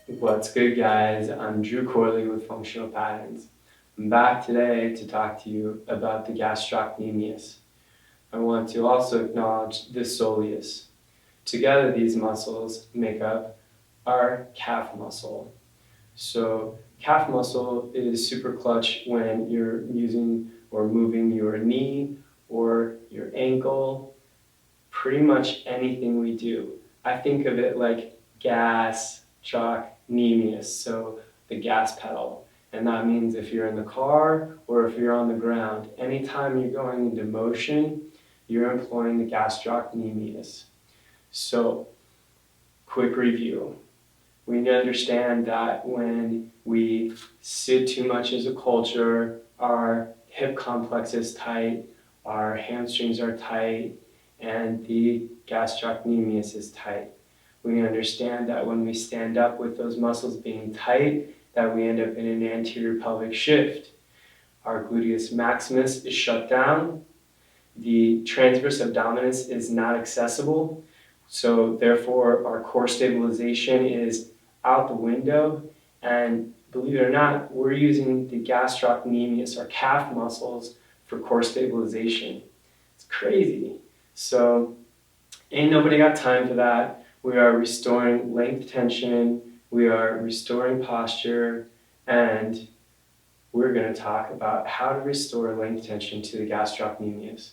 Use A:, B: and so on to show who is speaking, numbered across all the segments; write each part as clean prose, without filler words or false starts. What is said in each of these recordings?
A: What's good, guys? I'm Drew Corley with Functional Patterns. I'm back today to talk to you about the gastrocnemius. I want to also acknowledge the soleus. Together, these muscles make up our calf muscle. So, calf muscle is super clutch when you're using or moving your knee or your ankle, pretty much anything we do. I think of it like gastrocnemius, so the gas pedal. And that means if you're in the car or if you're on the ground, anytime you're going into motion, you're employing the gastrocnemius. So, quick review. We need to understand that when we sit too much as a culture, our hip complex is tight, our hamstrings are tight, and the gastrocnemius is tight. We understand that when we stand up with those muscles being tight, that we end up in an anterior pelvic shift. Our gluteus maximus is shut down. The transverse abdominis is not accessible. So therefore, our core stabilization is out the window. And believe it or not, we're using the gastrocnemius, our calf muscles, for core stabilization. It's crazy. So ain't nobody got time for that. We are restoring length tension, we are restoring posture, and we're going to talk about how to restore length tension to the gastrocnemius.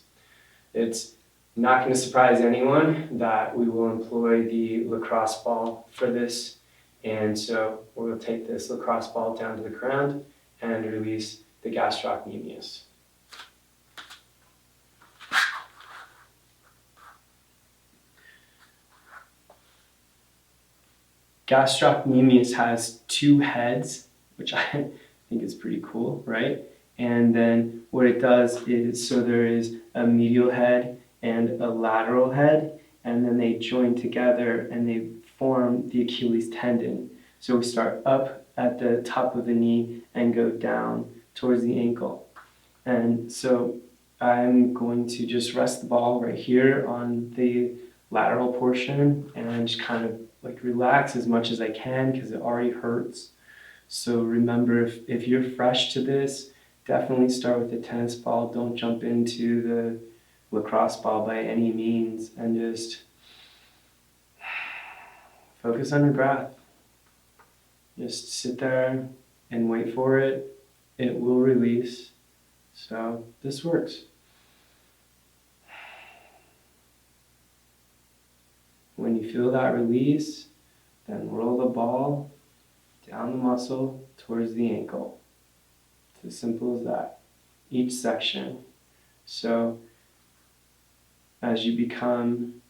A: It's not going to surprise anyone that we will employ the lacrosse ball for this. And so we'll take this lacrosse ball down to the ground and release the gastrocnemius. Gastrocnemius has two heads, which I think is pretty cool, right? And then what it does is, so there is a medial head and a lateral head, and then they join together and they form the Achilles tendon. So we start up at the top of the knee and go down towards the ankle. And so I'm going to just rest the ball right here on the lateral portion and just kind of like relax as much as I can because it already hurts. So remember, if you're fresh to this, definitely start with the tennis ball. Don't jump into the lacrosse ball by any means, and just focus on your breath. Just sit there and wait for it. It will release. So this works. When you feel that release, then roll the ball down the muscle towards the ankle. It's as simple as that. Each section. So as you become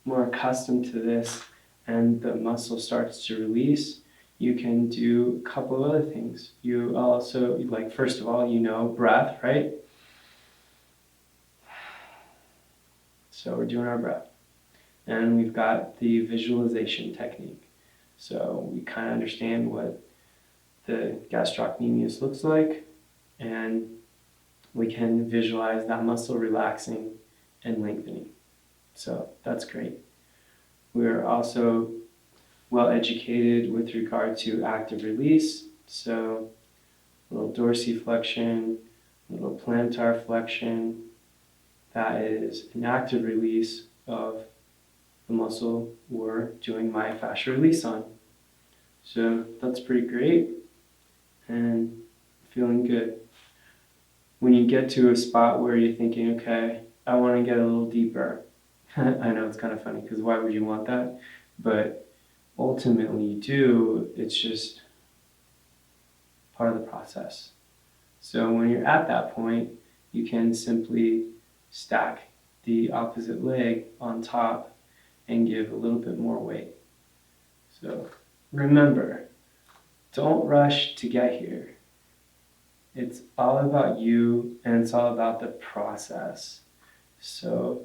A: more accustomed to this and the muscle starts to release, you can do a couple of other things. You also, like, first of all, breath, right? So we're doing our breath. And we've got the visualization technique. So we kind of understand what the gastrocnemius looks like, and we can visualize that muscle relaxing and lengthening. So that's great. We're also well educated with regard to active release. So a little dorsiflexion, a little plantar flexion. That is an active release of the muscle we're doing myofascial release on. So that's pretty great and feeling good. When you get to a spot where you're thinking, okay, I want to get a little deeper. I know it's kind of funny because why would you want that? But ultimately you do. It's just part of the process. So when you're at that point, you can simply stack the opposite leg on top and give a little bit more weight. So remember, don't rush to get here. It's all about you and it's all about the process. So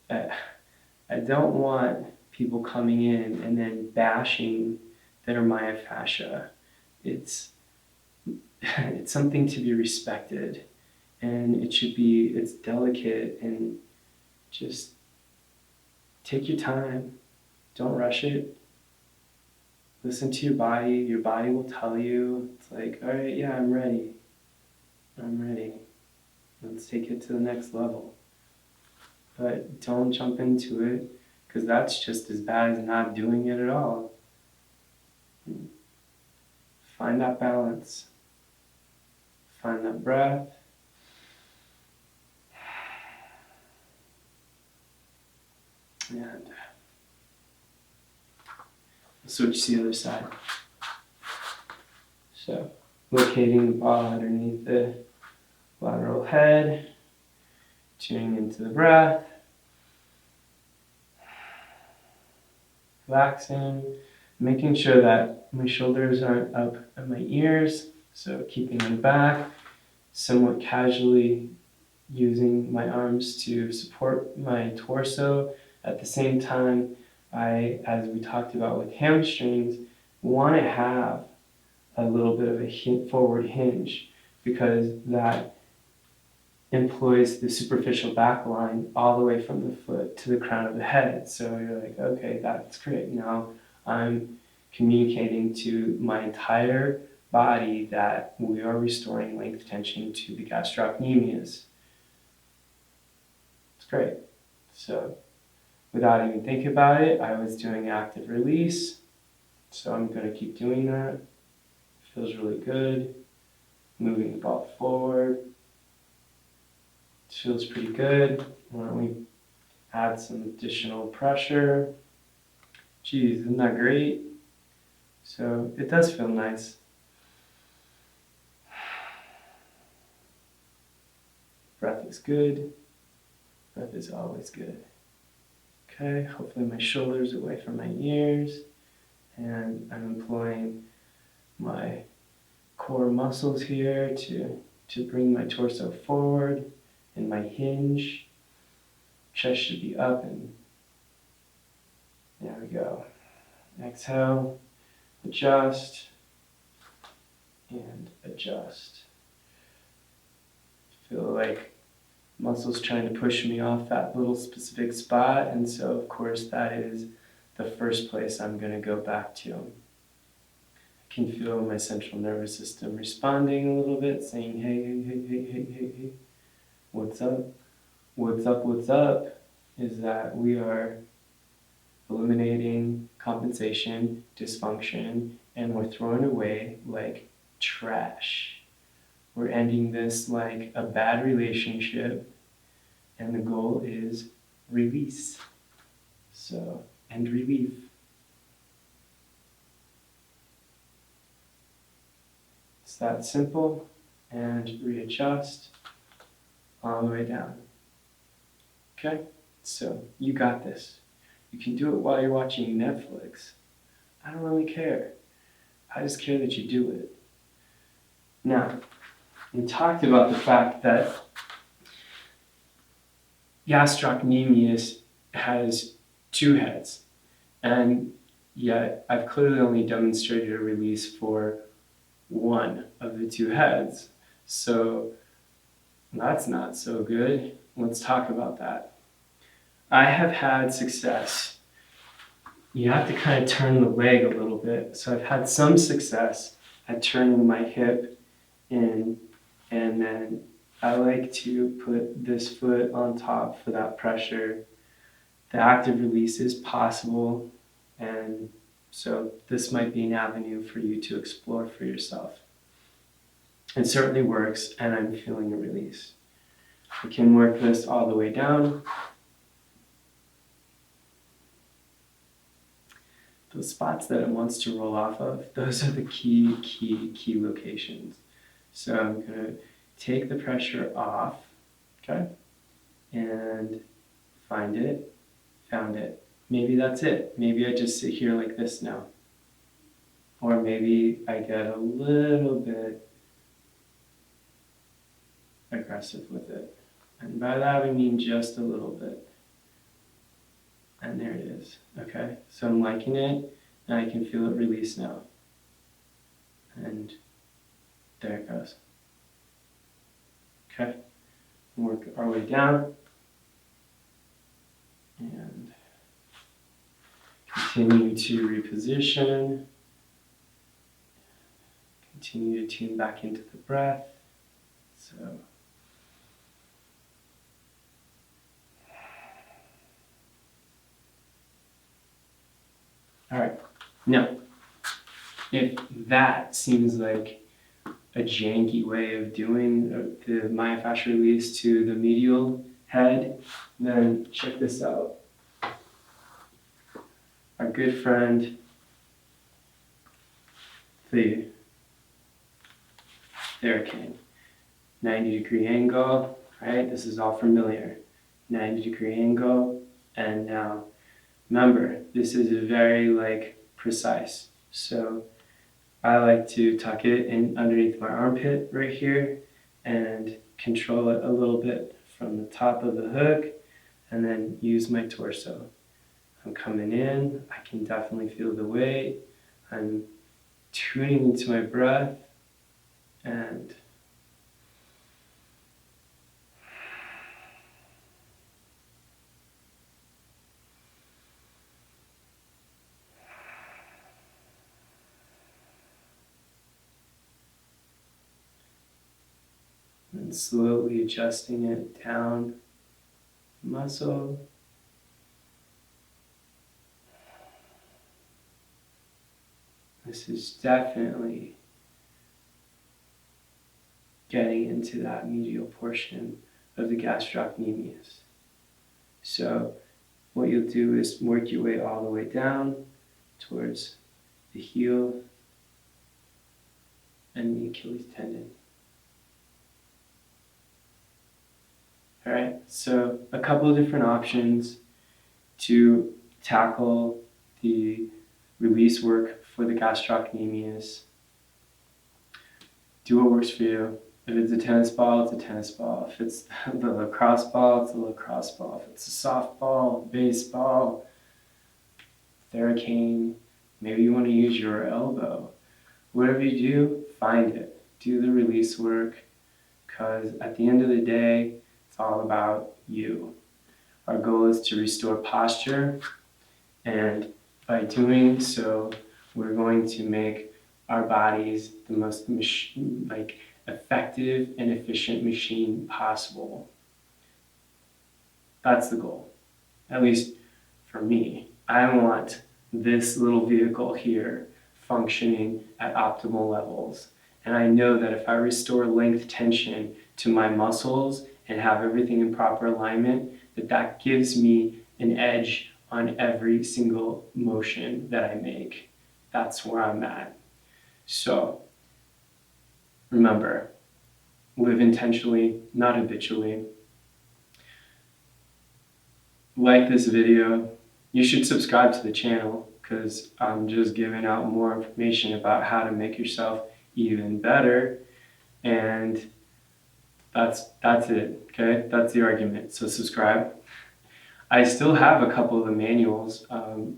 A: I don't want people coming in and then bashing their myofascia. It's something to be respected, and it's delicate, and just take your time. Don't rush it. Listen to your body. Your body will tell you. It's like, all right, yeah, I'm ready. I'm ready. Let's take it to the next level. But don't jump into it, because that's just as bad as not doing it at all. Find that balance. Find that breath. And switch to the other side. So, locating the ball underneath the lateral head, tuning into the breath, relaxing, making sure that my shoulders aren't up at my ears, so keeping them back, somewhat casually using my arms to support my torso. At the same time, as we talked about with hamstrings, want to have a little bit of a forward hinge, because that employs the superficial back line all the way from the foot to the crown of the head. So you're like, okay, that's great. Now I'm communicating to my entire body that we are restoring length tension to the gastrocnemius. It's great. So without even thinking about it, I was doing active release. So I'm going to keep doing that. Feels really good. Moving the ball forward. Feels pretty good. Why don't we add some additional pressure? Geez, isn't that great? So it does feel nice. Breath is good. Breath is always good. Okay, hopefully my shoulders away from my ears, and I'm employing my core muscles here to bring my torso forward, and my hinge. Chest should be up, and there we go. Exhale, adjust, and adjust. Feel like muscles trying to push me off that little specific spot, and so of course that is the first place I'm going to go back to. I can feel my central nervous system responding a little bit, saying, hey, hey, hey, hey, hey, hey, hey, what's up? What's up, what's up, is that we are eliminating compensation, dysfunction, and we're throwing away like trash. We're ending this like a bad relationship, and the goal is release. So, and relief. It's that simple, and readjust all the way down. Okay? So, you got this. You can do it while you're watching Netflix. I don't really care. I just care that you do it. Now, we talked about the fact that Gastrocnemius has two heads, and yet I've clearly only demonstrated a release for one of the two heads. So that's not so good. Let's talk about that. I have had success. You have to kind of turn the leg a little bit. So I've had some success at turning my hip in, and then I like to put this foot on top for that pressure. The active release is possible, and so this might be an avenue for you to explore for yourself. It certainly works, and I'm feeling a release. We can work this all the way down. Those spots that it wants to roll off of, those are the key locations. So I'm going to take the pressure off, okay, and find it, found it. Maybe that's it. Maybe I just sit here like this now. Or maybe I get a little bit aggressive with it. And by that I mean just a little bit. And there it is. Okay, so I'm liking it, and I can feel it release now. And there it goes. Okay, work our way down. And continue to reposition. Continue to tune back into the breath. So, all right. Now, if that seems like a janky way of doing the myofascial release to the medial head, then check this out. Our good friend, the theracane. 90-degree angle, right? This is all familiar. 90-degree angle, and now remember, this is very precise. So I like to tuck it in underneath my armpit right here and control it a little bit from the top of the hook and then use my torso. I'm coming in, I can definitely feel the weight. I'm tuning into my breath and slowly adjusting it down muscle. This is definitely getting into that medial portion of the gastrocnemius. So what you'll do is work your way all the way down towards the heel and the Achilles tendon. All right, so a couple of different options to tackle the release work for the gastrocnemius. Do what works for you. If it's a tennis ball, it's a tennis ball. If it's the lacrosse ball, it's a lacrosse ball. If it's a softball, baseball, theracane, maybe you want to use your elbow. Whatever you do, find it. Do the release work, because at the end of the day, it's all about you. Our goal is to restore posture, and by doing so, we're going to make our bodies the most effective and efficient machine possible. That's the goal, at least for me. I want this little vehicle here functioning at optimal levels. And I know that if I restore length tension to my muscles and have everything in proper alignment, that gives me an edge on every single motion that I make. That's where I'm at. So remember, live intentionally, not habitually. Like this video. You should subscribe to the channel because I'm just giving out more information about how to make yourself even better. And that's it, okay? That's the argument. So subscribe. I still have a couple of the manuals.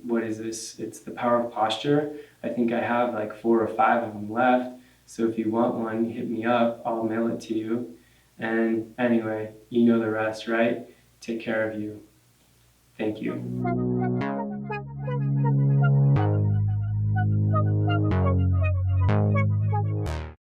A: What is this? It's the Power of Posture. I think I have like 4 or 5 of them left. So if you want one, hit me up. I'll mail it to you. And anyway, you know the rest, right? Take care of you. Thank you.